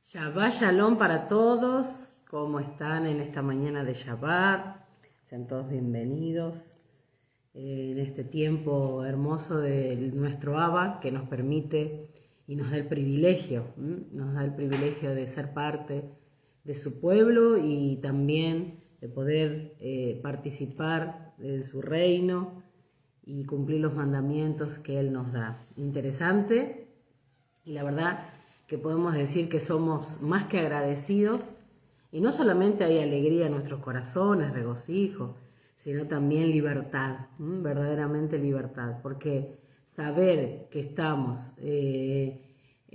Shabbat Shalom para todos, ¿cómo están en esta mañana de Shabbat? Sean todos bienvenidos en este tiempo hermoso de nuestro Abba que nos permite y nos da el privilegio, de ser parte de su pueblo y también de poder participar de su reino y cumplir los mandamientos que Él nos da. Interesante, y la verdad que podemos decir que somos más que agradecidos, y no solamente hay alegría en nuestros corazones, regocijo, sino también libertad, verdaderamente libertad, porque saber que estamos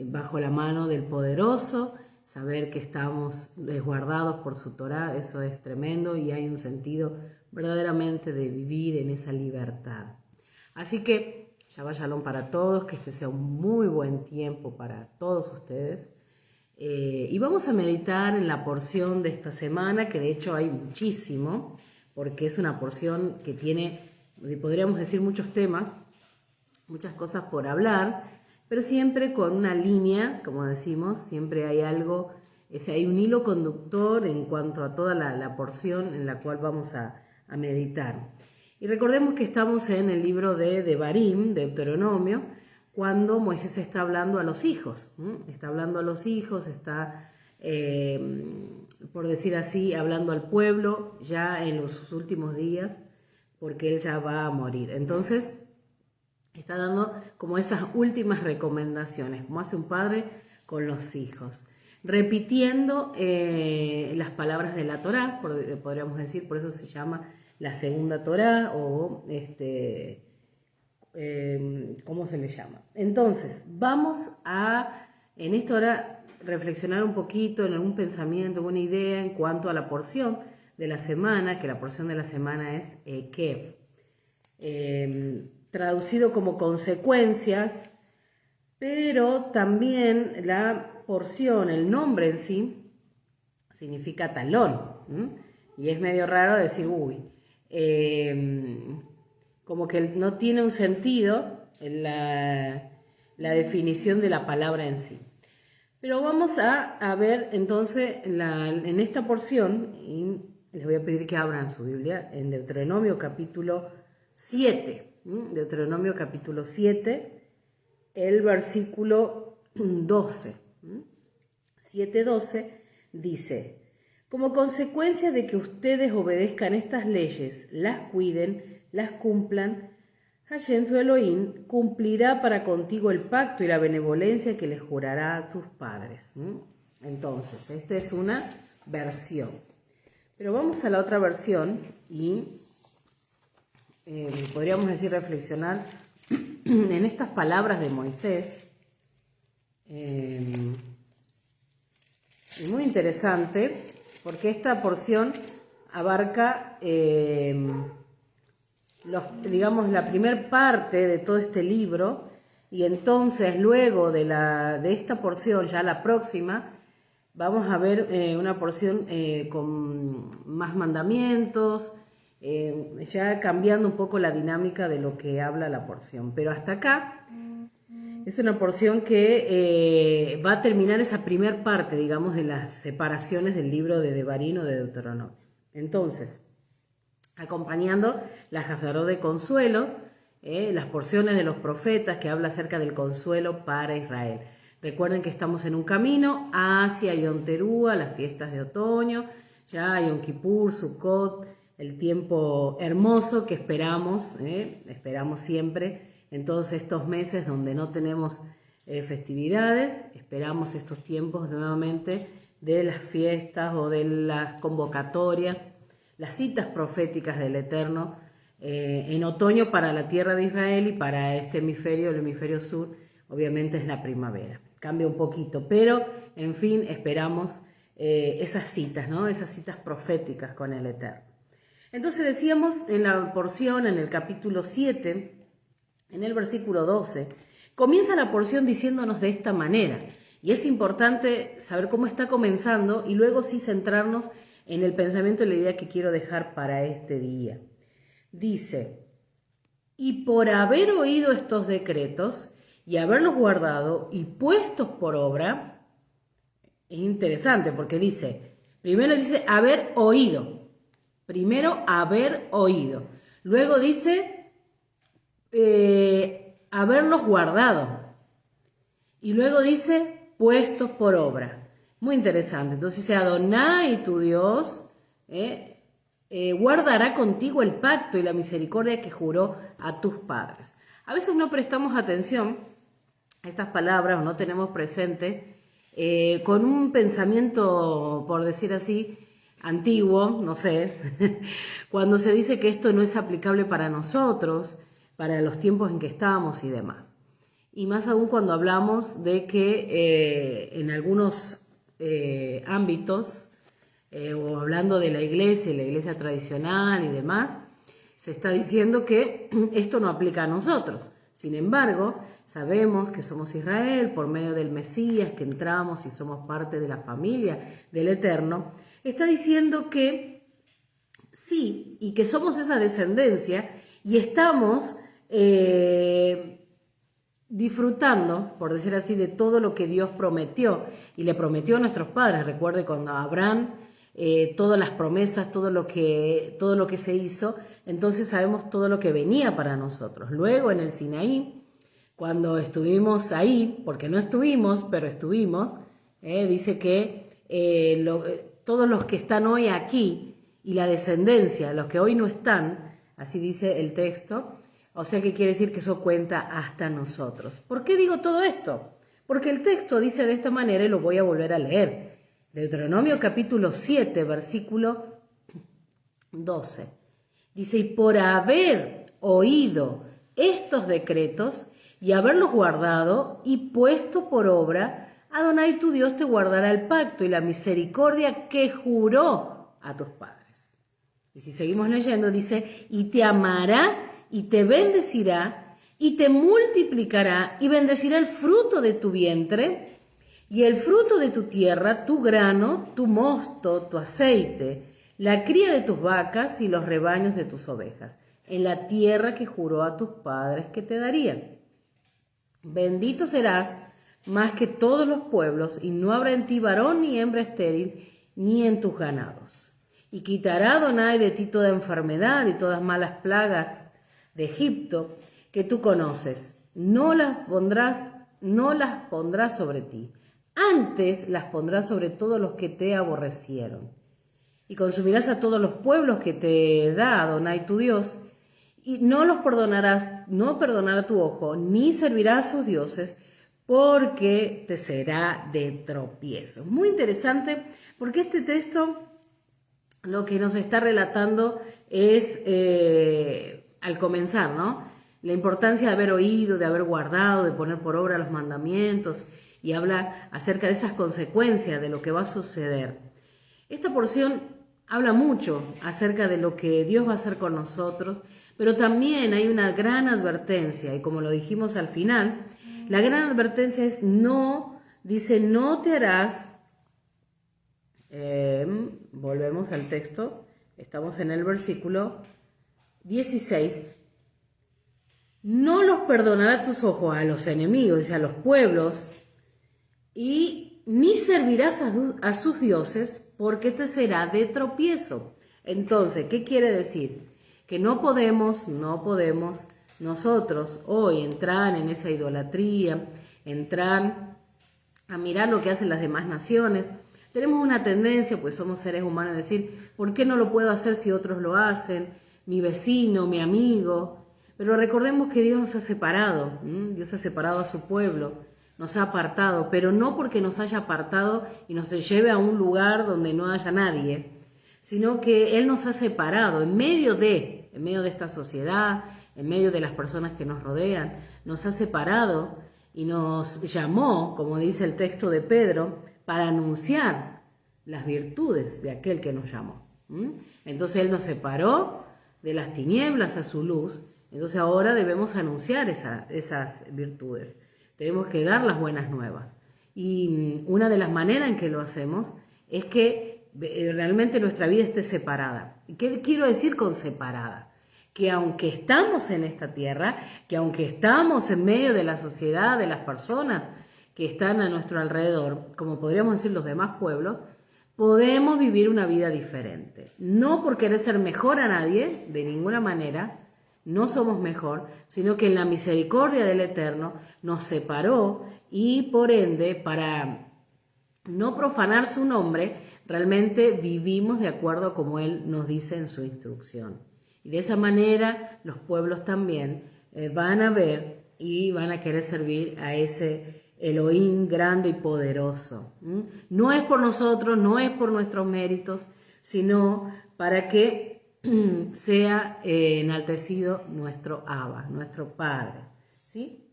bajo la mano del Poderoso, saber que estamos resguardados por su Torá, eso es tremendo y hay un sentido verdaderamente de vivir en esa libertad. Así que Shabbat Shalom para todos, que este sea un muy buen tiempo para todos ustedes. Y vamos a meditar en la porción de esta semana, que de hecho hay muchísimo, porque es una porción que tiene, podríamos decir, muchos temas, muchas cosas por hablar, pero siempre con una línea, como decimos, siempre hay algo, hay un hilo conductor en cuanto a toda la porción en la cual vamos a meditar. Y recordemos que estamos en el libro de Devarim, de Deuteronomio, cuando Moisés está hablando a los hijos. Está hablando a los hijos, está, por decir así, hablando al pueblo ya en los últimos días, porque él ya va a morir. Entonces, está dando como esas últimas recomendaciones, como hace un padre con los hijos. Repitiendo las palabras de la Torá, podríamos decir, por eso se llama la segunda Torá o ¿cómo se le llama? Entonces, vamos a en esta hora reflexionar un poquito en algún pensamiento, alguna idea en cuanto a la porción de la semana, que la porción de la semana es Kev. Traducido como consecuencias, pero también la porción, el nombre en sí, significa talón, y es medio raro decir, como que no tiene un sentido la definición de la palabra en sí. Pero vamos a ver entonces en esta porción, y les voy a pedir que abran su Biblia, en Deuteronomio capítulo 7, Deuteronomio capítulo 7, el versículo 12. 7:12 dice: como consecuencia de que ustedes obedezcan estas leyes, las cuiden, las cumplan, Hashem su Elohim cumplirá para contigo el pacto y la benevolencia que les jurará a tus padres. Entonces, esta es una versión. Pero vamos a la otra versión y podríamos decir reflexionar en estas palabras de Moisés. Muy interesante, porque esta porción abarca, digamos, la primer parte de todo este libro, y entonces luego de esta porción, ya la próxima, vamos a ver una porción con más mandamientos, ya cambiando un poco la dinámica de lo que habla la porción. Pero hasta acá es una porción que va a terminar esa primer parte, digamos, de las separaciones del libro de Devarim o de Deuteronomio. Entonces, acompañando la Hazarot de consuelo, las porciones de los profetas que habla acerca del consuelo para Israel. Recuerden que estamos en un camino hacia Yom Teruah, las fiestas de otoño, ya Yom Kippur, Sukkot, el tiempo hermoso que esperamos siempre en todos estos meses donde no tenemos festividades. Esperamos estos tiempos nuevamente de las fiestas o de las convocatorias, las citas proféticas del Eterno en otoño para la tierra de Israel, y para este hemisferio, el hemisferio sur, obviamente es la primavera. Cambia un poquito, pero en fin, esperamos esas citas, ¿no? Esas citas proféticas con el Eterno. Entonces decíamos en la porción, en el capítulo 7, en el versículo 12, comienza la porción diciéndonos de esta manera. Y es importante saber cómo está comenzando y luego sí centrarnos en el pensamiento y la idea que quiero dejar para este día. Dice: y por haber oído estos decretos y haberlos guardado y puestos por obra, es interesante porque primero dice haber oído, luego dice haberlos guardado, y luego dice puestos por obra. Muy interesante. Entonces dice: Adonai, tu Dios, guardará contigo el pacto y la misericordia que juró a tus padres. A veces no prestamos atención a estas palabras o no tenemos presente con un pensamiento, por decir así, antiguo, no sé, cuando se dice que esto no es aplicable para nosotros, para los tiempos en que estamos y demás. Y más aún cuando hablamos de que en algunos ámbitos, o hablando de la iglesia tradicional y demás, se está diciendo que esto no aplica a nosotros. Sin embargo, sabemos que somos Israel por medio del Mesías, que entramos y somos parte de la familia del Eterno. Está diciendo que sí, y que somos esa descendencia y estamos disfrutando, por decir así, de todo lo que Dios prometió y le prometió a nuestros padres. Recuerde cuando Abraham, todas las promesas, todo lo que se hizo, entonces sabemos todo lo que venía para nosotros. Luego en el Sinaí, cuando estuvimos ahí, porque no estuvimos, pero estuvimos, dice que todos los que están hoy aquí y la descendencia, los que hoy no están, así dice el texto, o sea que quiere decir que eso cuenta hasta nosotros. ¿Por qué digo todo esto? Porque el texto dice de esta manera, y lo voy a volver a leer. Deuteronomio capítulo 7, versículo 12. Dice: y por haber oído estos decretos y haberlos guardado y puesto por obra, Adonai tu Dios te guardará el pacto y la misericordia que juró a tus padres. Y si seguimos leyendo, dice, y te amará y te bendecirá y te multiplicará y bendecirá el fruto de tu vientre y el fruto de tu tierra, tu grano, tu mosto, tu aceite, la cría de tus vacas y los rebaños de tus ovejas, en la tierra que juró a tus padres que te daría. Bendito serás más que todos los pueblos, y no habrá en ti varón ni hembra estéril, ni en tus ganados. Y quitará Adonai de ti toda enfermedad y todas malas plagas de Egipto que tú conoces. No las pondrás sobre ti. Antes las pondrás sobre todos los que te aborrecieron. Y consumirás a todos los pueblos que te da Adonai tu Dios, y no los perdonarás, no perdonará tu ojo, ni servirás a sus dioses, porque te será de tropiezo. Muy interesante, porque este texto lo que nos está relatando es, al comenzar, ¿no? La importancia de haber oído, de haber guardado, de poner por obra los mandamientos, y habla acerca de esas consecuencias de lo que va a suceder. Esta porción habla mucho acerca de lo que Dios va a hacer con nosotros, pero también hay una gran advertencia, y como lo dijimos al final, la gran advertencia es no, dice, no te harás, volvemos al texto, estamos en el versículo 16, no los perdonará tus ojos a los enemigos y a los pueblos, y ni servirás a sus dioses, porque te será de tropiezo. Entonces, ¿qué quiere decir? Que no podemos nosotros hoy entrar en esa idolatría, entrar a mirar lo que hacen las demás naciones. Tenemos una tendencia, pues somos seres humanos, a decir, ¿por qué no lo puedo hacer si otros lo hacen? Mi vecino, mi amigo. Pero recordemos que Dios nos ha separado, Dios ha separado a su pueblo, nos ha apartado, pero no porque nos haya apartado y nos lleve a un lugar donde no haya nadie, sino que Él nos ha separado en medio de esta sociedad, en medio de las personas que nos rodean, nos ha separado y nos llamó, como dice el texto de Pedro, para anunciar las virtudes de aquel que nos llamó. Entonces Él nos separó de las tinieblas a su luz, entonces ahora debemos anunciar esas virtudes. Tenemos que dar las buenas nuevas. Y una de las maneras en que lo hacemos es que realmente nuestra vida esté separada. ¿Qué quiero decir con separada? Que aunque estamos en esta tierra, que aunque estamos en medio de la sociedad, de las personas que están a nuestro alrededor, como podríamos decir los demás pueblos, podemos vivir una vida diferente. No por querer ser mejor a nadie, de ninguna manera, no somos mejor, sino que en la misericordia del Eterno nos separó y por ende, para no profanar su nombre, realmente vivimos de acuerdo como Él nos dice en su instrucción. Y de esa manera los pueblos también van a ver y van a querer servir a ese Elohim grande y poderoso. No es por nosotros, no es por nuestros méritos, sino para que sea enaltecido nuestro Abba, nuestro Padre, ¿sí?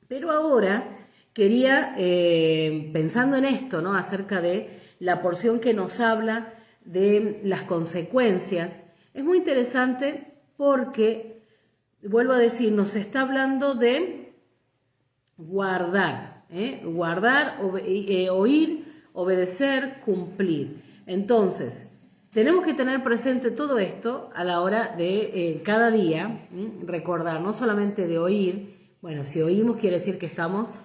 Pero ahora quería, pensando en esto, ¿no? Acerca de la porción que nos habla de las consecuencias, es muy interesante porque, vuelvo a decir, nos está hablando de guardar, guardar, oír, obedecer, cumplir. Entonces, tenemos que tener presente todo esto a la hora de cada día, recordar, no solamente de oír, bueno, si oímos quiere decir que estamos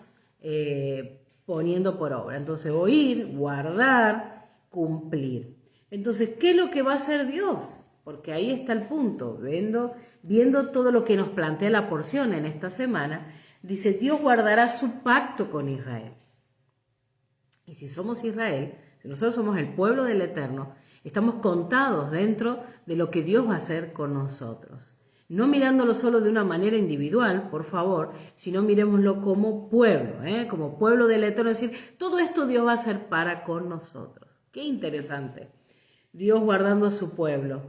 poniendo por obra. Entonces, oír, guardar, cumplir. Entonces, ¿qué es lo que va a hacer Dios? Porque ahí está el punto, viendo todo lo que nos plantea la porción en esta semana, dice, Dios guardará su pacto con Israel. Y si somos Israel, si nosotros somos el pueblo del Eterno, estamos contados dentro de lo que Dios va a hacer con nosotros. No mirándolo solo de una manera individual, por favor, sino miremoslo como pueblo del Eterno. Es decir, todo esto Dios va a hacer para con nosotros. Qué interesante. Dios guardando a su pueblo.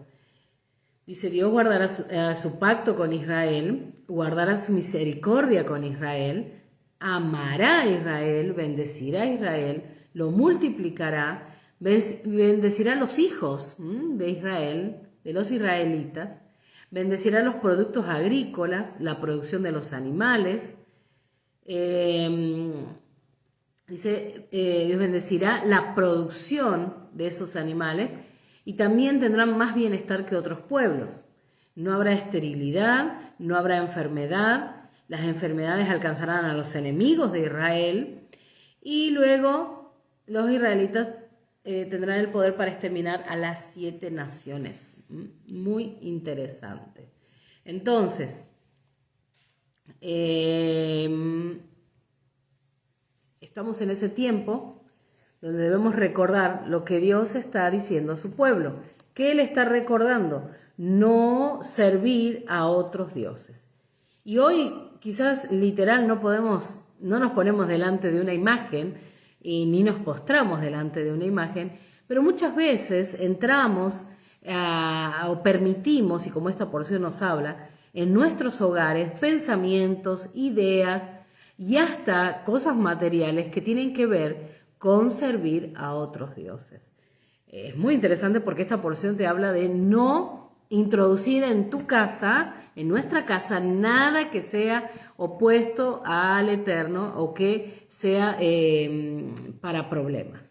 Dice, Dios guardará su pacto con Israel, guardará su misericordia con Israel, amará a Israel, bendecirá a Israel, lo multiplicará, bendecirá a los hijos de Israel, de los israelitas, bendecirá los productos agrícolas, la producción de los animales. Dice, Dios bendecirá la producción de esos animales y también tendrán más bienestar que otros pueblos. No habrá esterilidad, no habrá enfermedad, las enfermedades alcanzarán a los enemigos de Israel y luego los israelitas tendrán el poder para exterminar a las 7 naciones. Muy interesante. Entonces, estamos en ese tiempo donde debemos recordar lo que Dios está diciendo a su pueblo. ¿Qué Él está recordando? No servir a otros dioses. Y hoy quizás literal no nos ponemos delante de una imagen y ni nos postramos delante de una imagen, pero muchas veces entramos o permitimos, y como esta porción nos habla, en nuestros hogares pensamientos, ideas y hasta cosas materiales que tienen que ver con servir a otros dioses. Es muy interesante porque esta porción te habla de no introducir en tu casa, en nuestra casa, nada que sea opuesto al Eterno o que sea para problemas.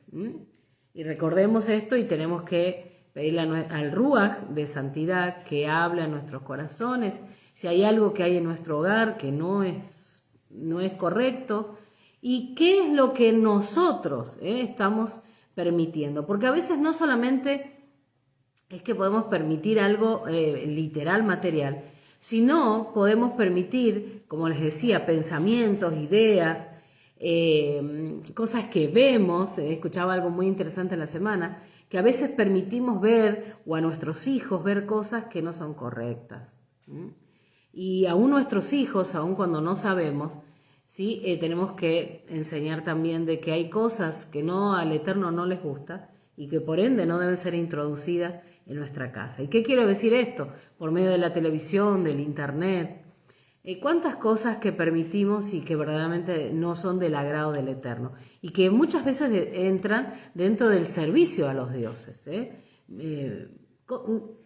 Y recordemos esto y tenemos que pedirle al Ruach de santidad que hable a nuestros corazones. Si hay algo que hay en nuestro hogar que no es correcto, y qué es lo que nosotros estamos permitiendo. Porque a veces no solamente es que podemos permitir algo literal, material, sino podemos permitir, como les decía, pensamientos, ideas, cosas que vemos. Escuchaba algo muy interesante en la semana, que a veces permitimos ver o a nuestros hijos ver cosas que no son correctas. Y aún nuestros hijos, aún cuando no sabemos, ¿sí? Tenemos que enseñar también de que hay cosas que al Eterno no les gusta y que por ende no deben ser introducidas en nuestra casa. ¿Y qué quiero decir esto? Por medio de la televisión, del internet, cuántas cosas que permitimos y que verdaderamente no son del agrado del Eterno y que muchas veces entran dentro del servicio a los dioses.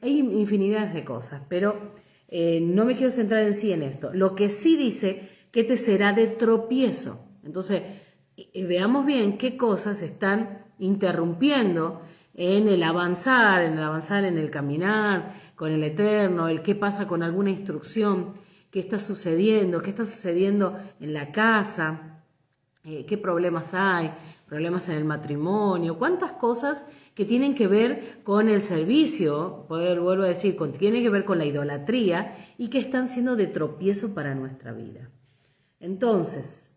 Hay infinidades de cosas, pero no me quiero centrar en sí en esto. Lo que sí dice que te será de tropiezo. Entonces, veamos bien qué cosas están interrumpiendo en el avanzar, en el caminar con el Eterno, el qué pasa con alguna instrucción, qué está sucediendo en la casa, qué problemas hay, problemas en el matrimonio, cuántas cosas que tienen que ver con el servicio, vuelvo a decir, tienen que ver con la idolatría y que están siendo de tropiezo para nuestra vida. Entonces,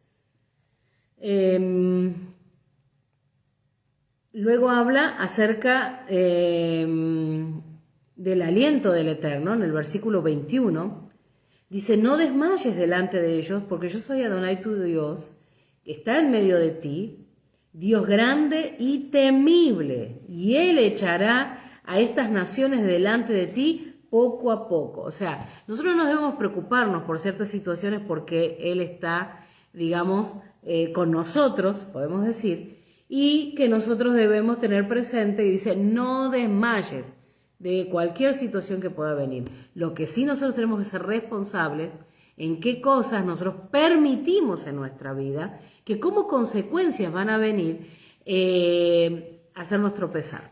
luego habla acerca del aliento del Eterno, en el versículo 21, dice, no desmayes delante de ellos, porque yo soy Adonai tu Dios, que está en medio de ti, Dios grande y temible, y Él echará a estas naciones delante de ti poco a poco. O sea, nosotros no debemos preocuparnos por ciertas situaciones porque Él está, digamos, con nosotros, podemos decir, y que nosotros debemos tener presente, y dice, no desmayes de cualquier situación que pueda venir. Lo que sí nosotros tenemos que ser responsables en qué cosas nosotros permitimos en nuestra vida, que como consecuencias van a venir a hacernos tropezar,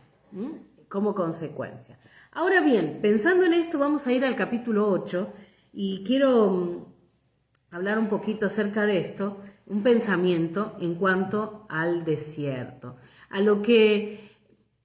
como consecuencia. Ahora bien, pensando en esto, vamos a ir al capítulo 8 y quiero hablar un poquito acerca de esto, un pensamiento en cuanto al desierto, a lo que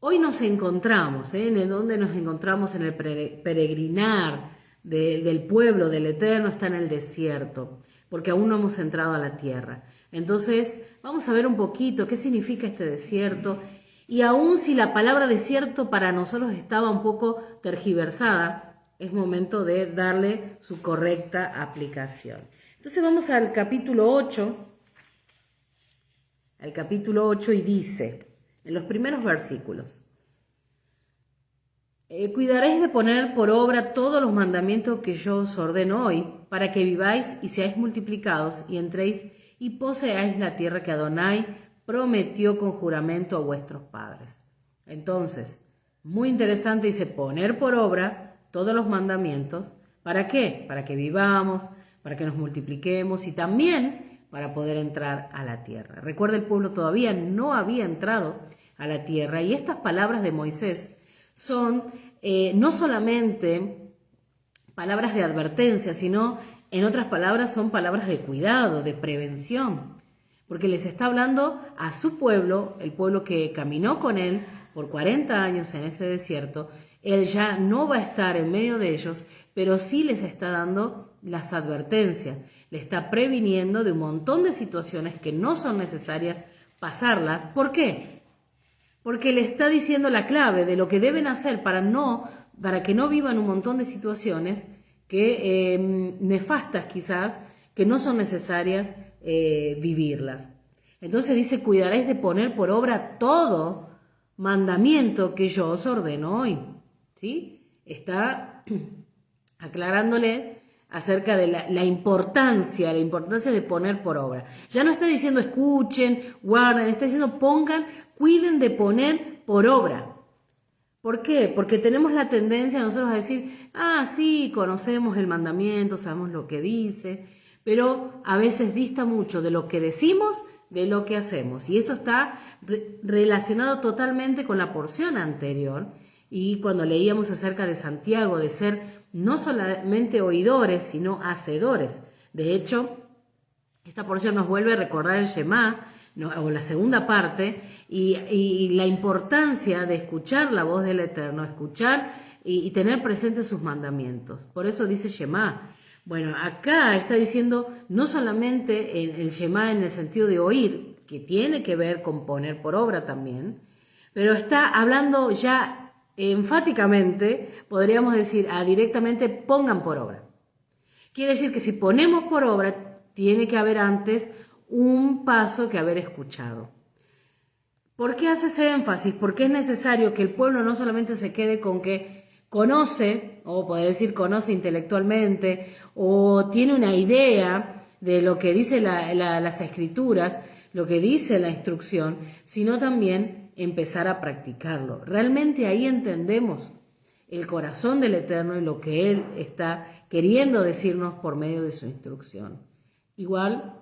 hoy nos encontramos, en donde nos encontramos en el peregrinar del pueblo del Eterno, está en el desierto, porque aún no hemos entrado a la tierra. Entonces, vamos a ver un poquito qué significa este desierto, y aún si la palabra desierto para nosotros estaba un poco tergiversada, es momento de darle su correcta aplicación. Entonces vamos al capítulo 8, y dice, en los primeros versículos, cuidaréis de poner por obra todos los mandamientos que yo os ordeno hoy, para que viváis y seáis multiplicados y entréis y poseáis la tierra que Adonai prometió con juramento a vuestros padres. Entonces, muy interesante, dice poner por obra todos los mandamientos. ¿Para qué? Para que vivamos, para que nos multipliquemos y también para poder entrar a la tierra. Recuerda, el pueblo todavía no había entrado a la tierra y estas palabras de Moisés son no solamente palabras de advertencia, sino, en otras palabras, son palabras de cuidado, de prevención, porque les está hablando a su pueblo, el pueblo que caminó con él por 40 años en este desierto. Él ya no va a estar en medio de ellos, pero sí les está dando las advertencias, le está previniendo de un montón de situaciones que no son necesarias pasarlas. ¿Por qué? Porque le está diciendo la clave de lo que deben hacer para que no vivan un montón de situaciones que nefastas quizás, que no son necesarias vivirlas. Entonces dice, cuidaréis de poner por obra todo mandamiento que yo os ordeno hoy. ¿Sí? Está aclarándole acerca de la importancia de poner por obra. Ya no está diciendo escuchen, guarden, está diciendo pongan, cuiden de poner por obra. ¿Por qué? Porque tenemos la tendencia nosotros a decir, sí, conocemos el mandamiento, sabemos lo que dice, pero a veces dista mucho de lo que decimos de lo que hacemos. Y eso está relacionado totalmente con la porción anterior. Y cuando leíamos acerca de Santiago, de ser no solamente oidores, sino hacedores. De hecho, esta porción nos vuelve a recordar el Shema, o la segunda parte, y la importancia de escuchar la voz del Eterno, escuchar y tener presentes sus mandamientos. Por eso dice Shema. Bueno, acá está diciendo no solamente el Shema en el sentido de oír, que tiene que ver con poner por obra también, pero está hablando ya enfáticamente, podríamos decir, directamente pongan por obra. Quiere decir que si ponemos por obra, tiene que haber antes un paso que haber escuchado. ¿Por qué hace ese énfasis? Porque es necesario que el pueblo no solamente se quede con que conoce, o puede decir conoce intelectualmente, o tiene una idea de lo que dice las escrituras, lo que dice la instrucción, sino también empezar a practicarlo. Realmente ahí entendemos el corazón del Eterno y lo que Él está queriendo decirnos por medio de su instrucción. Igual,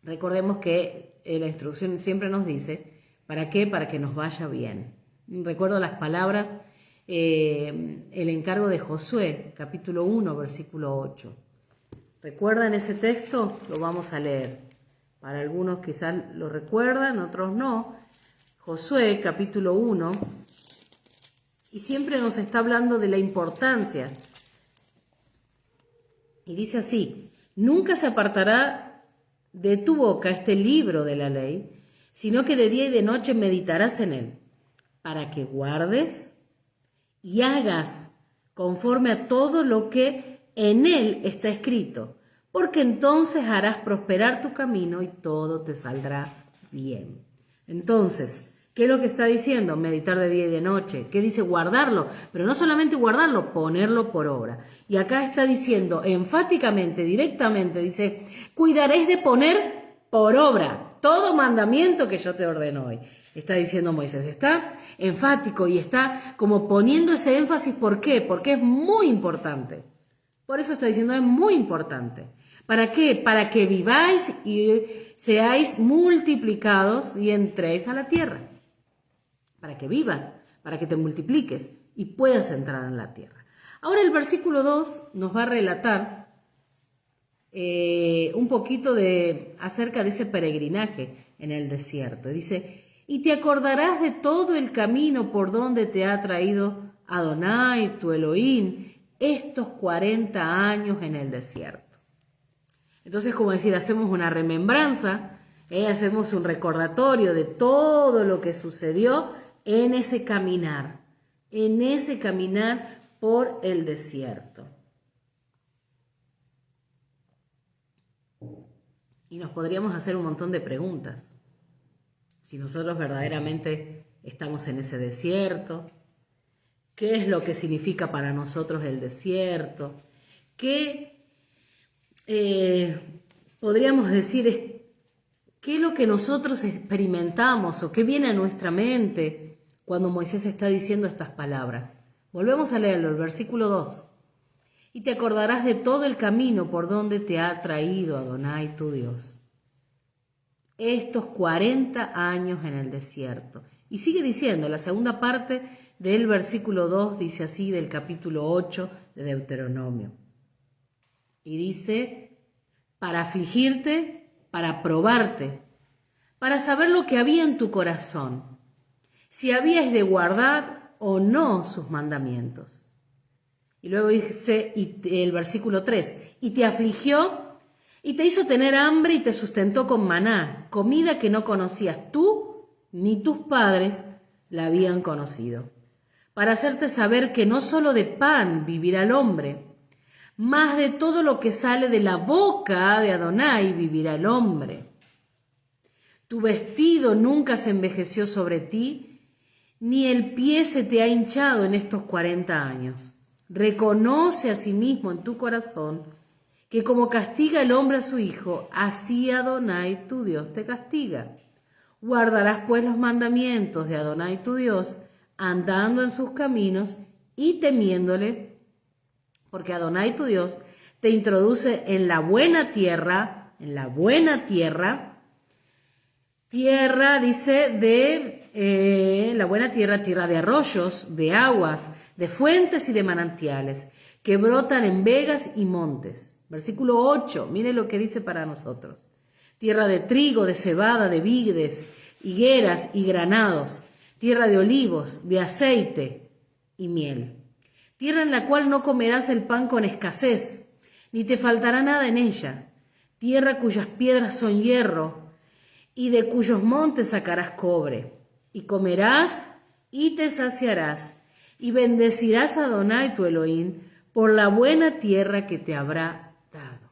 recordemos que la instrucción siempre nos dice, ¿para qué? Para que nos vaya bien. Recuerdo las palabras, el encargo de Josué, capítulo 1, versículo 8. ¿Recuerdan ese texto? Lo vamos a leer. Para algunos quizás lo recuerdan, otros no. Josué, capítulo 1, y siempre nos está hablando de la importancia. Y dice así, nunca se apartará de tu boca este libro de la ley, sino que de día y de noche meditarás en él, para que guardes y hagas conforme a todo lo que en él está escrito, porque entonces harás prosperar tu camino y todo te saldrá bien. Entonces, ¿qué es lo que está diciendo? Meditar de día y de noche. ¿Qué dice? Guardarlo. Pero no solamente guardarlo, ponerlo por obra. Y acá está diciendo enfáticamente, directamente, dice, cuidaréis de poner por obra todo mandamiento que yo te ordeno hoy. Está diciendo Moisés. Está enfático y está como poniendo ese énfasis. ¿Por qué? Porque es muy importante. Por eso está diciendo, es muy importante. ¿Para qué? Para que viváis y seáis multiplicados y entréis a la tierra. Para que vivas, para que te multipliques y puedas entrar en la tierra. Ahora el versículo 2 nos va a relatar un poquito acerca de ese peregrinaje en el desierto. Dice, y te acordarás de todo el camino por donde te ha traído Adonai, tu Elohim, estos 40 años en el desierto. Entonces, como decir, hacemos una remembranza, hacemos un recordatorio de todo lo que sucedió en ese caminar por el desierto. Y nos podríamos hacer un montón de preguntas. Si nosotros verdaderamente estamos en ese desierto, ¿qué es lo que significa para nosotros el desierto? ¿Qué podríamos decir ¿Qué es lo que nosotros experimentamos o qué viene a nuestra mente cuando Moisés está diciendo estas palabras? Volvemos a leerlo, el versículo 2. Y te acordarás de todo el camino por donde te ha traído Adonai tu Dios. Estos 40 años en el desierto. Y sigue diciendo, la segunda parte del versículo 2 dice así, del capítulo 8 de Deuteronomio. Y dice, para afligirte, para probarte, para saber lo que había en tu corazón, si habías de guardar o no sus mandamientos. Y luego dice el versículo 3, y te afligió y te hizo tener hambre y te sustentó con maná, comida que no conocías tú ni tus padres la habían conocido, para hacerte saber que no solo de pan vivirá el hombre, más de todo lo que sale de la boca de Adonai vivirá el hombre. Tu vestido nunca se envejeció sobre ti, ni el pie se te ha hinchado en estos 40 años. Reconoce a sí mismo en tu corazón que como castiga el hombre a su hijo, así Adonai tu Dios te castiga. Guardarás pues los mandamientos de Adonai tu Dios, andando en sus caminos y temiéndole, porque Adonai tu Dios te introduce en la buena tierra, tierra dice de la buena tierra, tierra de arroyos, de aguas, de fuentes y de manantiales, que brotan en vegas y montes. Versículo 8, mire lo que dice para nosotros. Tierra de trigo, de cebada, de vides, higueras y granados, tierra de olivos, de aceite y miel. Tierra en la cual no comerás el pan con escasez, ni te faltará nada en ella. Tierra cuyas piedras son hierro, y de cuyos montes sacarás cobre. Y comerás y te saciarás, y bendecirás a Adonai tu Elohim por la buena tierra que te habrá dado.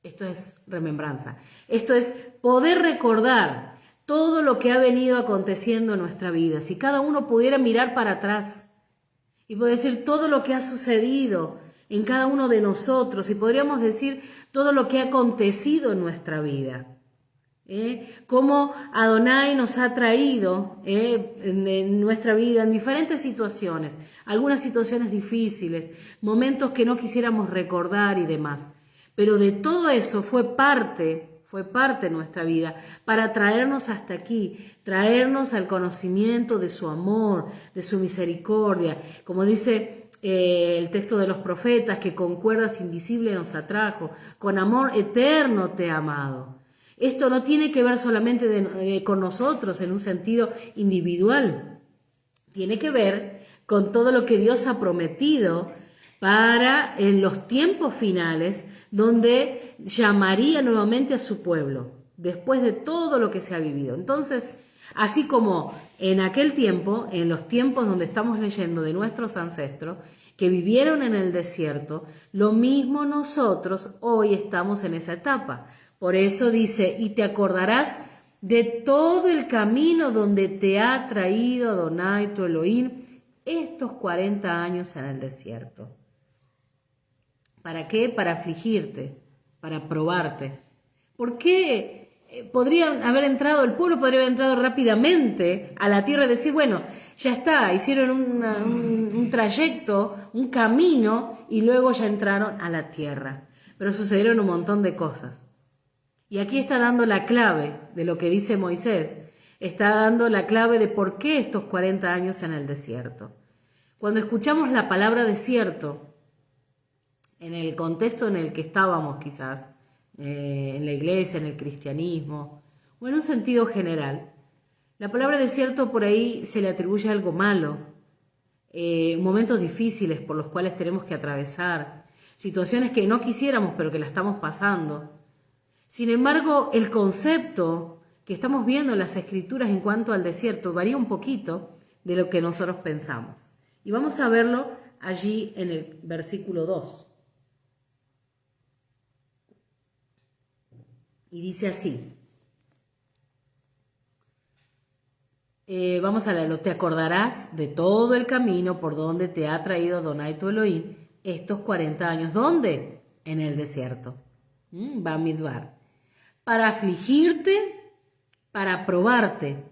Esto es remembranza. Esto es poder recordar todo lo que ha venido aconteciendo en nuestra vida. Si cada uno pudiera mirar para atrás y poder decir todo lo que ha sucedido en cada uno de nosotros, y podríamos decir todo lo que ha acontecido en nuestra vida. Cómo Adonai nos ha traído en nuestra vida en diferentes situaciones, algunas situaciones difíciles, momentos que no quisiéramos recordar y demás. Pero de todo eso fue parte de nuestra vida para traernos hasta aquí, traernos al conocimiento de su amor, de su misericordia. Como dice el texto de los profetas, que con cuerdas invisibles nos atrajo, con amor eterno te ha amado. Esto no tiene que ver solamente con nosotros en un sentido individual, tiene que ver con todo lo que Dios ha prometido para en los tiempos finales, donde llamaría nuevamente a su pueblo, después de todo lo que se ha vivido. Entonces, así como en aquel tiempo, en los tiempos donde estamos leyendo de nuestros ancestros, que vivieron en el desierto, lo mismo nosotros hoy estamos en esa etapa. Por eso dice, y te acordarás de todo el camino donde te ha traído Adonai tu Elohim estos 40 años en el desierto. ¿Para qué? Para afligirte, para probarte. ¿Por qué el pueblo podría haber entrado rápidamente a la tierra y decir, bueno, ya está, hicieron un trayecto, un camino y luego ya entraron a la tierra? Pero sucedieron un montón de cosas. Y aquí está dando la clave de lo que dice Moisés. Está dando la clave de por qué estos 40 años en el desierto. Cuando escuchamos la palabra desierto, en el contexto en el que estábamos quizás, en la iglesia, en el cristianismo, o en un sentido general, la palabra desierto por ahí se le atribuye algo malo, momentos difíciles por los cuales tenemos que atravesar, situaciones que no quisiéramos pero que la estamos pasando. Sin embargo, el concepto que estamos viendo en las Escrituras en cuanto al desierto varía un poquito de lo que nosotros pensamos. Y vamos a verlo allí en el versículo 2. Y dice así. Vamos a leerlo. Te acordarás de todo el camino por donde te ha traído Adonai tu Elohim estos 40 años. ¿Dónde? En el desierto. Bamidbar. para afligirte, para probarte,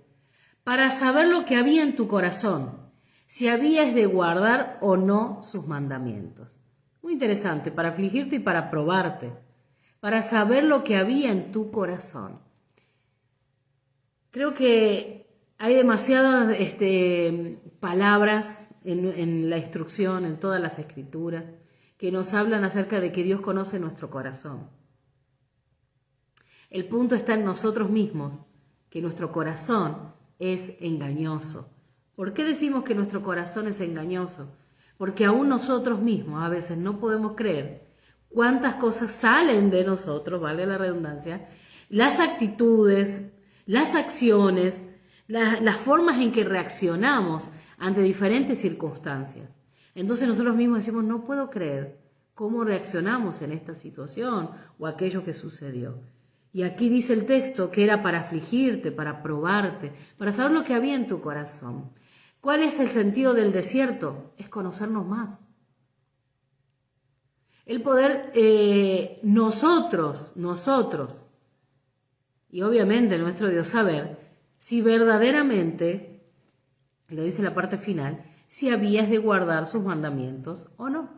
para saber lo que había en tu corazón, si habías de guardar o no sus mandamientos. Muy interesante, para afligirte y para probarte, para saber lo que había en tu corazón. Creo que hay demasiadas palabras en la instrucción, en todas las escrituras, que nos hablan acerca de que Dios conoce nuestro corazón. El punto está en nosotros mismos, que nuestro corazón es engañoso. ¿Por qué decimos que nuestro corazón es engañoso? Porque aún nosotros mismos a veces no podemos creer cuántas cosas salen de nosotros, vale la redundancia, las actitudes, las acciones, las formas en que reaccionamos ante diferentes circunstancias. Entonces nosotros mismos decimos, no puedo creer cómo reaccionamos en esta situación o aquello que sucedió. Y aquí dice el texto que era para afligirte, para probarte, para saber lo que había en tu corazón. ¿Cuál es el sentido del desierto? Es conocernos más. El poder, nosotros, y obviamente nuestro Dios saber si verdaderamente, lo dice la parte final, si habías de guardar sus mandamientos o no.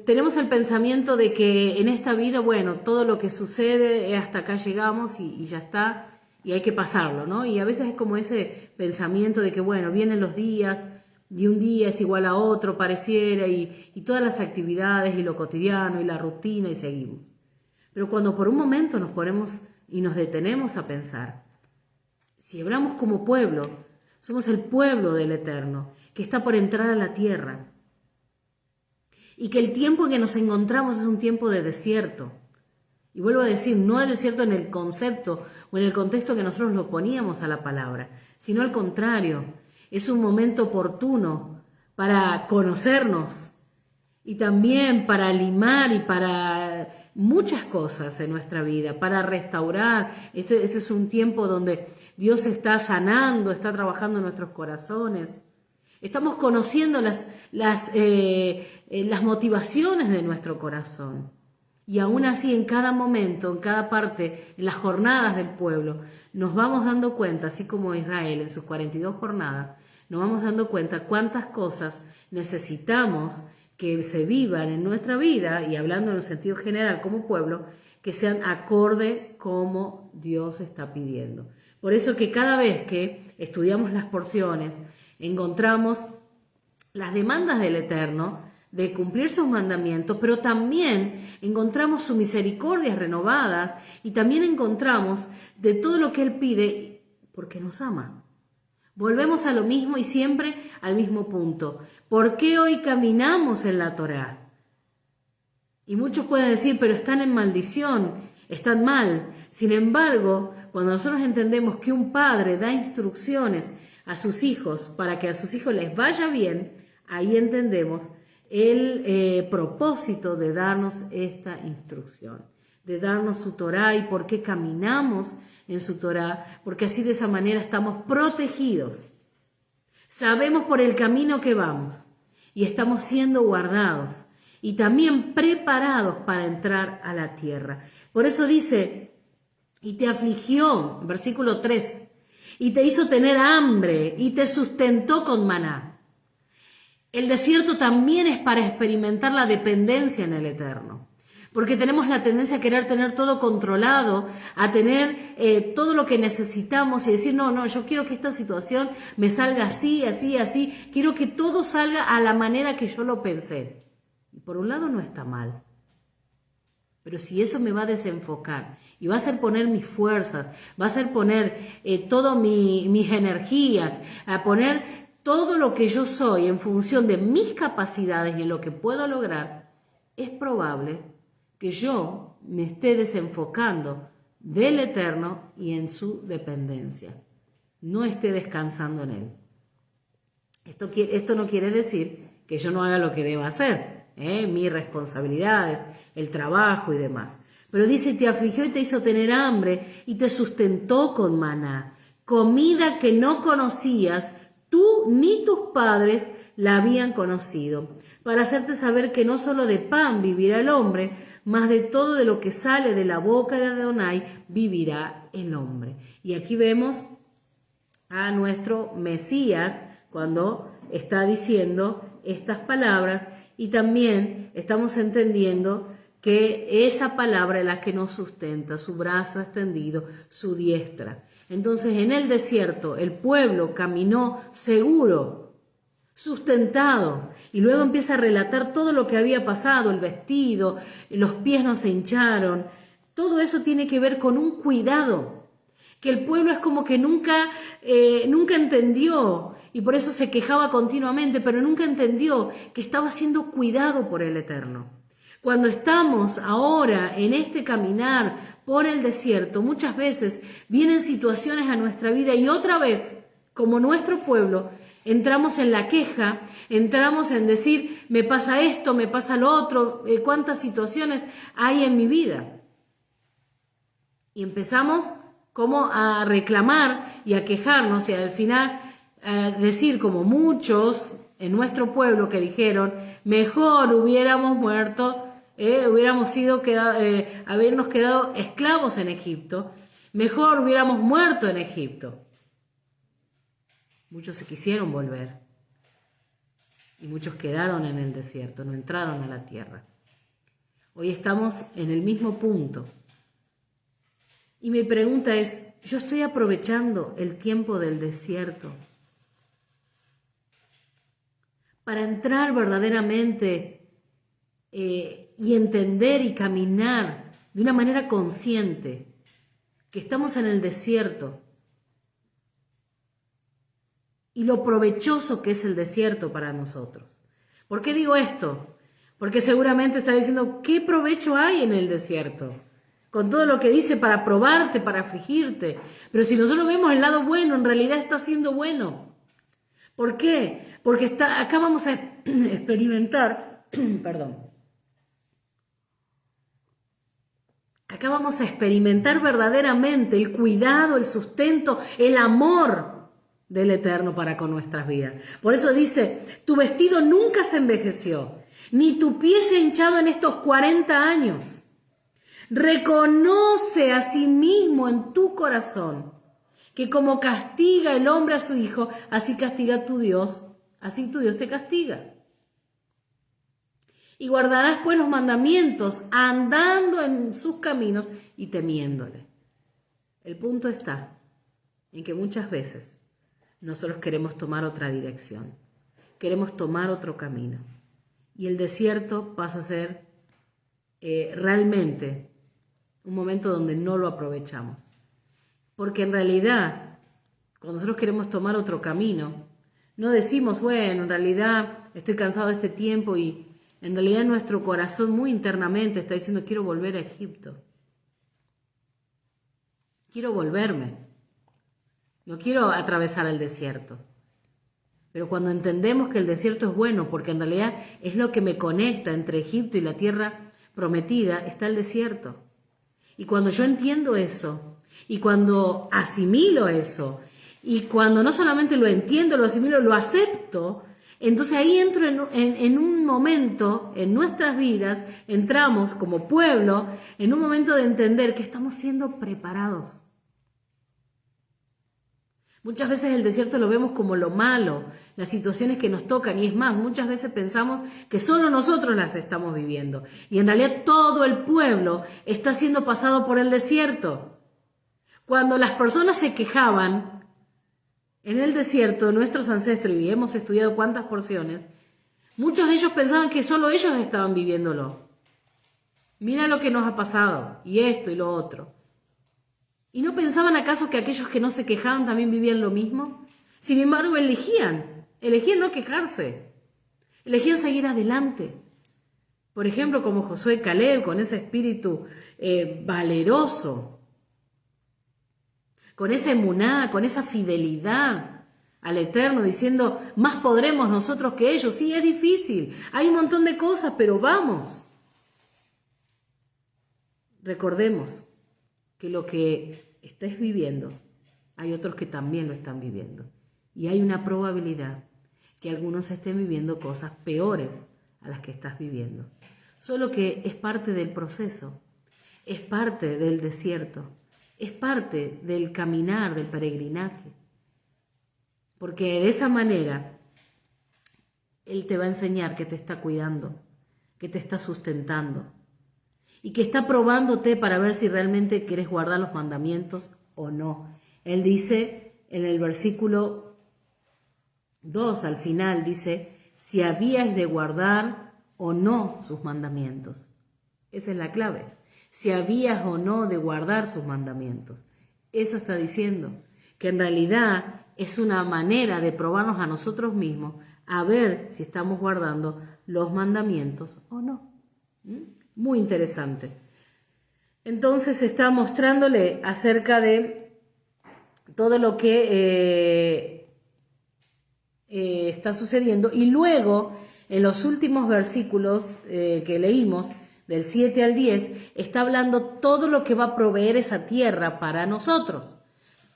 Tenemos el pensamiento de que en esta vida, bueno, todo lo que sucede, hasta acá llegamos y ya está, y hay que pasarlo, ¿no? Y a veces es como ese pensamiento de que, bueno, vienen los días, y un día es igual a otro, pareciera, y todas las actividades, y lo cotidiano, y la rutina, y seguimos. Pero cuando por un momento nos ponemos y nos detenemos a pensar, si hablamos como pueblo, somos el pueblo del Eterno, que está por entrar a la tierra, y que el tiempo en que nos encontramos es un tiempo de desierto. Y vuelvo a decir, no el desierto en el concepto o en el contexto que nosotros lo poníamos a la palabra, sino al contrario, es un momento oportuno para conocernos y también para limar y para muchas cosas en nuestra vida, para restaurar. Este es un tiempo donde Dios está sanando, está trabajando en nuestros corazones. Estamos conociendo las motivaciones de nuestro corazón. Y aún así, en cada momento, en cada parte, en las jornadas del pueblo, nos vamos dando cuenta, así como Israel en sus 42 jornadas, nos vamos dando cuenta cuántas cosas necesitamos que se vivan en nuestra vida, y hablando en un sentido general como pueblo, que sean acorde como Dios está pidiendo. Por eso que cada vez que estudiamos las porciones, encontramos las demandas del Eterno de cumplir sus mandamientos, pero también encontramos su misericordia renovada y también encontramos de todo lo que Él pide porque nos ama. Volvemos a lo mismo y siempre al mismo punto. ¿Por qué hoy caminamos en la Torá? Y muchos pueden decir, pero están en maldición, están mal. Sin embargo, cuando nosotros entendemos que un padre da instrucciones a sus hijos para que a sus hijos les vaya bien, ahí entendemos el propósito de darnos esta instrucción, de darnos su Torá y por qué caminamos en su Torá, porque así de esa manera estamos protegidos. Sabemos por el camino que vamos y estamos siendo guardados y también preparados para entrar a la tierra. Por eso dice, y te afligió, versículo 3, y te hizo tener hambre y te sustentó con maná. El desierto también es para experimentar la dependencia en el Eterno, porque tenemos la tendencia a querer tener todo controlado, a tener todo lo que necesitamos y decir, no, yo quiero que esta situación me salga así, así, así, quiero que todo salga a la manera que yo lo pensé. Y por un lado no está mal, pero si eso me va a desenfocar y va a hacer poner mis fuerzas, va a hacer poner todas mis energías, a poner todo lo que yo soy en función de mis capacidades y en lo que puedo lograr, es probable que yo me esté desenfocando del Eterno y en su dependencia. No esté descansando en Él. Esto no quiere decir que yo no haga lo que deba hacer, mis responsabilidades, el trabajo y demás. Pero dice, te afligió y te hizo tener hambre y te sustentó con maná, comida que no conocías tú ni tus padres la habían conocido, para hacerte saber que no solo de pan vivirá el hombre, mas de todo de lo que sale de la boca de Adonai vivirá el hombre. Y aquí vemos a nuestro Mesías cuando está diciendo estas palabras, y también estamos entendiendo que esa palabra es la que nos sustenta, su brazo extendido, su diestra. Entonces en el desierto el pueblo caminó seguro, sustentado, y luego empieza a relatar todo lo que había pasado, el vestido, los pies no se hincharon. Todo eso tiene que ver con un cuidado, que el pueblo es como que nunca entendió, y por eso se quejaba continuamente, pero nunca entendió que estaba siendo cuidado por el Eterno. Cuando estamos ahora en este caminar por el desierto, muchas veces vienen situaciones a nuestra vida y otra vez, como nuestro pueblo, entramos en la queja, entramos en decir, me pasa esto, me pasa lo otro, cuántas situaciones hay en mi vida. Y empezamos como a reclamar y a quejarnos y al final a decir, como muchos en nuestro pueblo que dijeron, mejor hubiéramos muerto, habernos quedado esclavos en Egipto, mejor hubiéramos muerto en Egipto. Muchos se quisieron volver y muchos quedaron en el desierto, no entraron a la tierra. Hoy estamos en el mismo punto. Y mi pregunta es, ¿yo estoy aprovechando el tiempo del desierto para entrar verdaderamente y entender y caminar de una manera consciente que estamos en el desierto y lo provechoso que es el desierto para nosotros? ¿Por qué digo esto? Porque seguramente está diciendo, ¿qué provecho hay en el desierto? Con todo lo que dice para probarte, para afligirte. Pero si nosotros vemos el lado bueno, en realidad está siendo bueno. ¿Por qué? Porque acá vamos a experimentar, perdón. Acá vamos a experimentar verdaderamente el cuidado, el sustento, el amor del Eterno para con nuestras vidas. Por eso dice, tu vestido nunca se envejeció, ni tu pie se ha hinchado en estos 40 años. Reconoce a sí mismo en tu corazón que como castiga el hombre a su hijo, así castiga tu Dios, así tu Dios te castiga. Y guardarás pues los mandamientos, andando en sus caminos y temiéndole. El punto está en que muchas veces nosotros queremos tomar otra dirección, queremos tomar otro camino. Y el desierto pasa a ser realmente un momento donde no lo aprovechamos. Porque en realidad, cuando nosotros queremos tomar otro camino, no decimos, bueno, en realidad estoy cansado de este tiempo, y en realidad nuestro corazón muy internamente está diciendo, quiero volver a Egipto. Quiero volverme. No quiero atravesar el desierto. Pero cuando entendemos que el desierto es bueno, porque en realidad es lo que me conecta entre Egipto y la tierra prometida, está el desierto. Y cuando yo entiendo eso, y cuando asimilo eso, y cuando no solamente lo entiendo, lo asimilo, lo acepto, entonces ahí entro en un momento en nuestras vidas, entramos como pueblo en un momento de entender que estamos siendo preparados. Muchas veces el desierto lo vemos como lo malo, las situaciones que nos tocan, y es más, muchas veces pensamos que solo nosotros las estamos viviendo, y en realidad todo el pueblo está siendo pasado por el desierto. Cuando las personas se quejaban en el desierto, nuestros ancestros, y hemos estudiado cuántas porciones, muchos de ellos pensaban que solo ellos estaban viviéndolo. Mira lo que nos ha pasado, y esto y lo otro. ¿Y no pensaban acaso que aquellos que no se quejaban también vivían lo mismo? Sin embargo, elegían no quejarse, elegían seguir adelante. Por ejemplo, como Josué y Caleb, con ese espíritu valeroso, con esa emuná, con esa fidelidad al Eterno, diciendo, más podremos nosotros que ellos. Sí, es difícil, hay un montón de cosas, pero vamos. Recordemos que lo que estés viviendo, hay otros que también lo están viviendo. Y hay una probabilidad que algunos estén viviendo cosas peores a las que estás viviendo. Solo que es parte del proceso, es parte del desierto, es parte del caminar, del peregrinaje. Porque de esa manera Él te va a enseñar que te está cuidando, que te está sustentando y que está probándote para ver si realmente quieres guardar los mandamientos o no. Él dice en el versículo 2, al final, dice, si habíais de guardar o no sus mandamientos. Esa es la clave. Si habías o no de guardar sus mandamientos. Eso está diciendo, que en realidad es una manera de probarnos a nosotros mismos a ver si estamos guardando los mandamientos o no. Muy interesante. Entonces está mostrándole acerca de todo lo que está sucediendo, y luego en los últimos versículos que leímos, del 7 al 10, está hablando todo lo que va a proveer esa tierra para nosotros.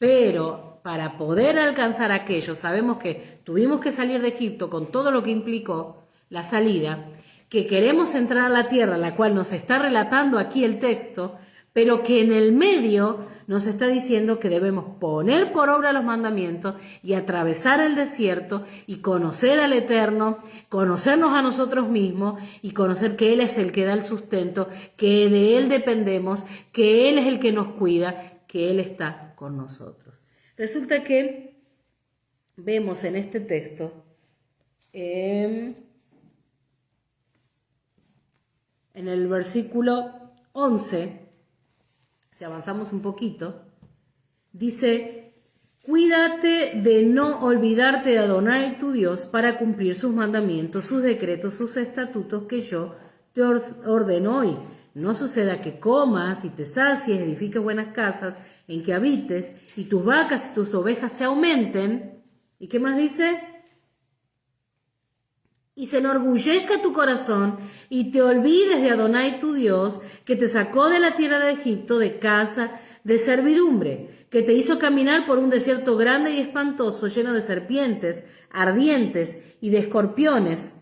Pero para poder alcanzar aquello, sabemos que tuvimos que salir de Egipto con todo lo que implicó la salida, que queremos entrar a la tierra, la cual nos está relatando aquí el texto, pero que en el medio nos está diciendo que debemos poner por obra los mandamientos y atravesar el desierto y conocer al Eterno, conocernos a nosotros mismos y conocer que Él es el que da el sustento, que de Él dependemos, que Él es el que nos cuida, que Él está con nosotros. Resulta que vemos en este texto en el versículo 11, si avanzamos un poquito, dice, cuídate de no olvidarte de Adonai tu Dios para cumplir sus mandamientos, sus decretos, sus estatutos que yo te ordeno hoy. No suceda que comas y te sacies, edifiques buenas casas en que habites y tus vacas y tus ovejas se aumenten. ¿Y qué más dice? Y se enorgullezca tu corazón y te olvides de Adonai tu Dios, que te sacó de la tierra de Egipto de casa de servidumbre, que te hizo caminar por un desierto grande y espantoso, lleno de serpientes ardientes y de escorpiones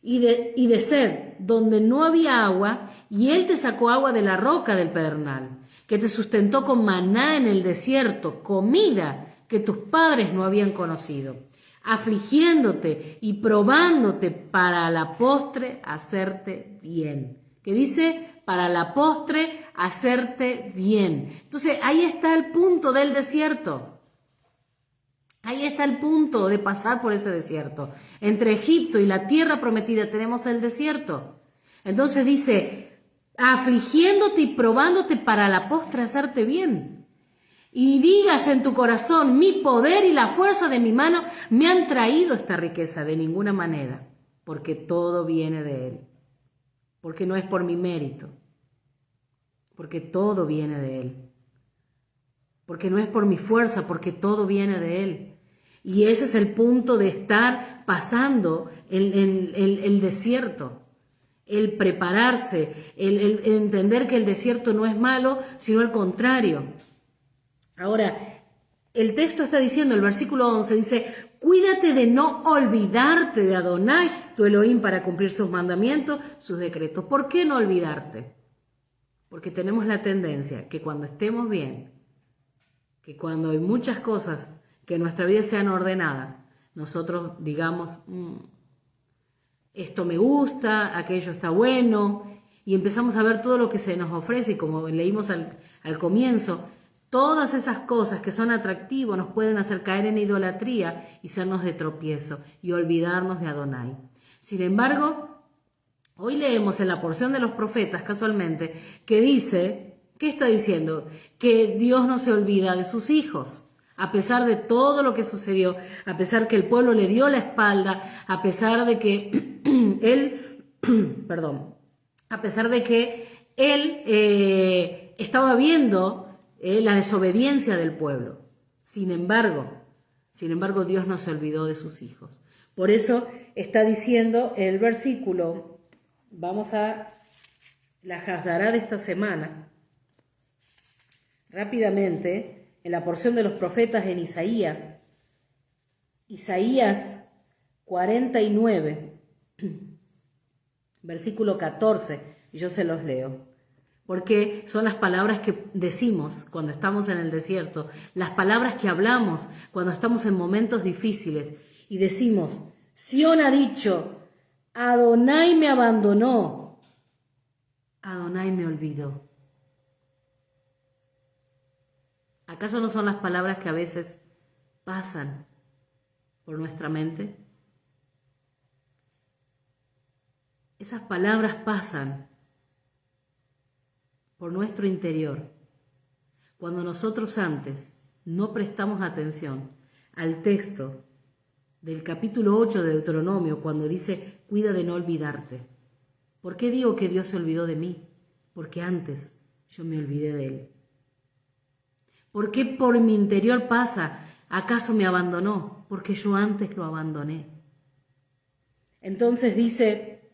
y de sed, donde no había agua, y Él te sacó agua de la roca del pedernal, que te sustentó con maná en el desierto, comida que tus padres no habían conocido, afligiéndote y probándote para la postre hacerte bien. ¿Qué dice? Para la postre hacerte bien. Entonces ahí está el punto del desierto. Ahí está el punto de pasar por ese desierto. Entre Egipto y la tierra prometida tenemos el desierto. Entonces dice, afligiéndote y probándote para la postre hacerte bien. Y digas en tu corazón, mi poder y la fuerza de mi mano me han traído esta riqueza. De ninguna manera, porque todo viene de Él. Porque no es por mi mérito, porque todo viene de Él. Porque no es por mi fuerza, porque todo viene de Él. Y ese es el punto de estar pasando el desierto. El prepararse, el entender que el desierto no es malo, sino al contrario. Ahora, el texto está diciendo, el versículo 11 dice, cuídate de no olvidarte de Adonai, tu Elohim, para cumplir sus mandamientos, sus decretos. ¿Por qué no olvidarte? Porque tenemos la tendencia que cuando estemos bien, que cuando hay muchas cosas que en nuestra vida sean ordenadas, nosotros digamos, esto me gusta, aquello está bueno, y empezamos a ver todo lo que se nos ofrece, y como leímos al comienzo, todas esas cosas que son atractivos nos pueden hacer caer en idolatría y sernos de tropiezo y olvidarnos de Adonai. Sin embargo, hoy leemos en la porción de los profetas, casualmente, que dice, ¿qué está diciendo? Que Dios no se olvida de sus hijos. A pesar de todo lo que sucedió, a pesar que el pueblo le dio la espalda, a pesar de que a pesar de que él estaba viendo la desobediencia del pueblo. Sin embargo, Dios no se olvidó de sus hijos. Por eso está diciendo el versículo, vamos a la Hasdará de esta semana, rápidamente, en la porción de los profetas en Isaías, Isaías 49, versículo 14, y yo se los leo, porque son las palabras que decimos cuando estamos en el desierto, las palabras que hablamos cuando estamos en momentos difíciles, y decimos, Sión ha dicho, Adonai me abandonó, Adonai me olvidó. ¿Acaso no son las palabras que a veces pasan por nuestra mente? Esas palabras pasan por nuestro interior cuando nosotros antes no prestamos atención al texto del capítulo 8 de Deuteronomio, cuando dice, cuida de no olvidarte. ¿Por qué digo que Dios se olvidó de mí? Porque antes yo me olvidé de Él. ¿Por qué por mi interior pasa? ¿Acaso me abandonó? Porque yo antes lo abandoné. Entonces dice,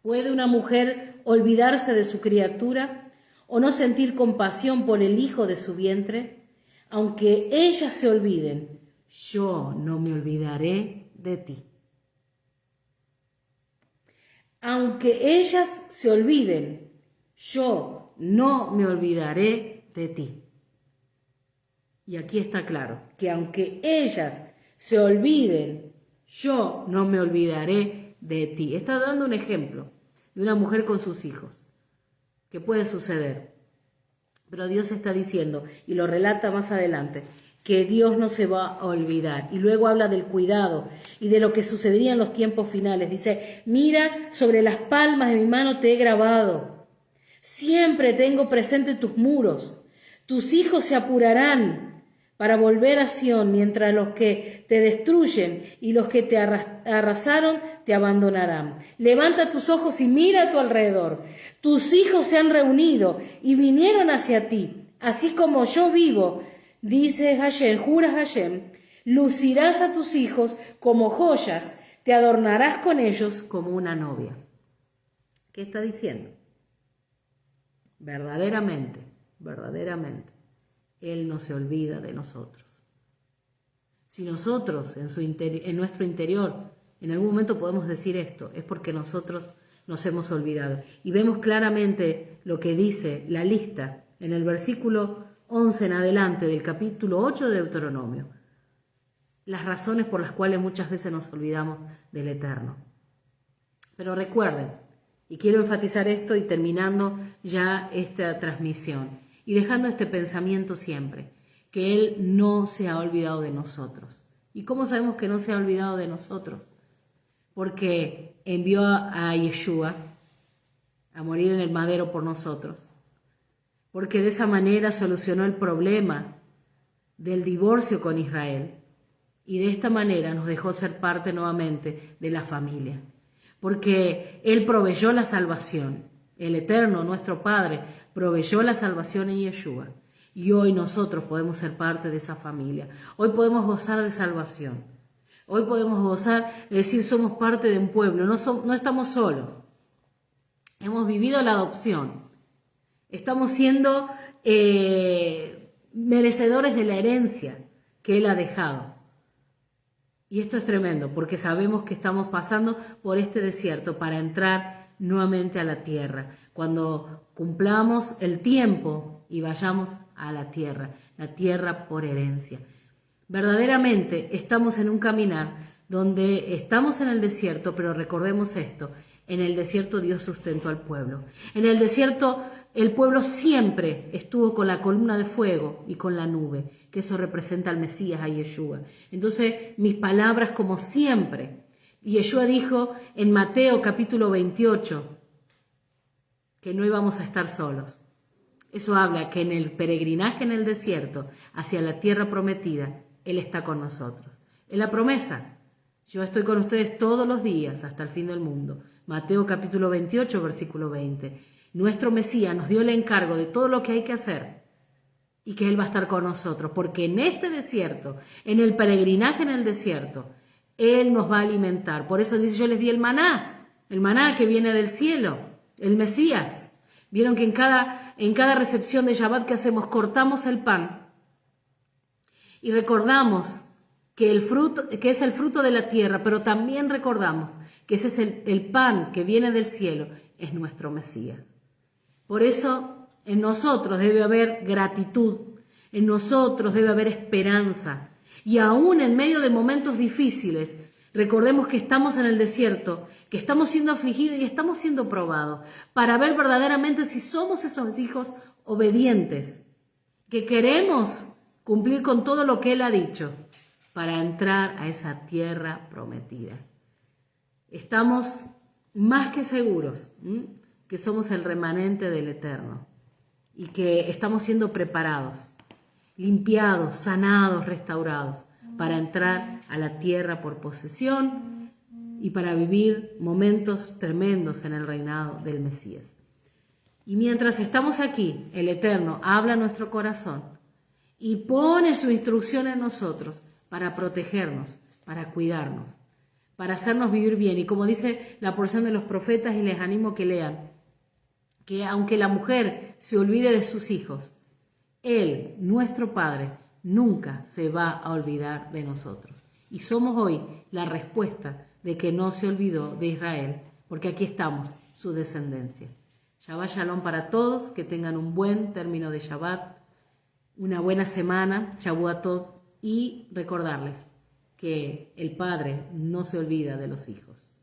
¿puede una mujer olvidarse de su criatura o no sentir compasión por el hijo de su vientre? Aunque ellas se olviden, yo no me olvidaré de ti. Aunque ellas se olviden, yo no me olvidaré de ti. Y aquí está claro, que aunque ellas se olviden, yo no me olvidaré de ti. Está dando un ejemplo de una mujer con sus hijos, que puede suceder. Pero Dios está diciendo, y lo relata más adelante, que Dios no se va a olvidar. Y luego habla del cuidado y de lo que sucedería en los tiempos finales. Dice, mira, sobre las palmas de mi mano te he grabado. Siempre tengo presente tus muros. Tus hijos se apurarán para volver a Sión, mientras los que te destruyen y los que te arrasaron te abandonarán. Levanta tus ojos y mira a tu alrededor. Tus hijos se han reunido y vinieron hacia ti. Así como yo vivo, dice Hashem, jura Hashem, lucirás a tus hijos como joyas, te adornarás con ellos como una novia. ¿Qué está diciendo? Verdaderamente, Él no se olvida de nosotros. Si nosotros en nuestro interior en algún momento podemos decir esto, es porque nosotros nos hemos olvidado. Y vemos claramente lo que dice la lista en el versículo 11 en adelante del capítulo 8 de Deuteronomio. Las razones por las cuales muchas veces nos olvidamos del Eterno. Pero recuerden, y quiero enfatizar esto y terminando ya esta transmisión, y dejando este pensamiento siempre, que Él no se ha olvidado de nosotros. ¿Y cómo sabemos que no se ha olvidado de nosotros? Porque envió a Yeshua a morir en el madero por nosotros. Porque de esa manera solucionó el problema del divorcio con Israel. Y de esta manera nos dejó ser parte nuevamente de la familia. Porque Él proveyó la salvación. El Eterno, nuestro Padre, proveyó la salvación en Yeshua. Y hoy nosotros podemos ser parte de esa familia. Hoy podemos gozar de salvación. Hoy podemos gozar de decir somos parte de un pueblo. No estamos solos. Hemos vivido la adopción. Estamos siendo merecedores de la herencia que Él ha dejado. Y esto es tremendo porque sabemos que estamos pasando por este desierto para entrar nuevamente a la tierra. Cuando cumplamos el tiempo y vayamos a la tierra por herencia. Verdaderamente estamos en un caminar donde estamos en el desierto, pero recordemos esto, en el desierto Dios sustentó al pueblo. En el desierto el pueblo siempre estuvo con la columna de fuego y con la nube, que eso representa al Mesías, a Yeshua. Entonces mis palabras como siempre, y Yeshua dijo en Mateo capítulo 28 que no íbamos a estar solos. Eso habla que en el peregrinaje en el desierto hacia la tierra prometida, Él está con nosotros. Es la promesa. Yo estoy con ustedes todos los días hasta el fin del mundo. Mateo capítulo 28, versículo 20. Nuestro Mesías nos dio el encargo de todo lo que hay que hacer y que Él va a estar con nosotros. Porque en este desierto, en el peregrinaje en el desierto, Él nos va a alimentar. Por eso dice, yo les di el maná que viene del cielo, el Mesías. Vieron que en cada recepción de Shabbat que hacemos, cortamos el pan y recordamos que es el fruto de la tierra, pero también recordamos que ese es el pan que viene del cielo, es nuestro Mesías. Por eso en nosotros debe haber gratitud, en nosotros debe haber esperanza. Y aún en medio de momentos difíciles, recordemos que estamos en el desierto, que estamos siendo afligidos y estamos siendo probados para ver verdaderamente si somos esos hijos obedientes, que queremos cumplir con todo lo que Él ha dicho para entrar a esa tierra prometida. Estamos más que seguros que somos el remanente del Eterno y que estamos siendo preparados, limpiados, sanados, restaurados para entrar a la tierra por posesión y para vivir momentos tremendos en el reinado del Mesías. Y mientras estamos aquí, el Eterno habla a nuestro corazón y pone su instrucción en nosotros para protegernos, para cuidarnos, para hacernos vivir bien. Y como dice la porción de los profetas, y les animo que lean, que aunque la mujer se olvide de sus hijos, Él, nuestro Padre, nunca se va a olvidar de nosotros. Y somos hoy la respuesta de que no se olvidó de Israel, porque aquí estamos, su descendencia. Shabbat Shalom para todos, que tengan un buen término de Shabbat, una buena semana, Shavuot, y recordarles que el Padre no se olvida de los hijos.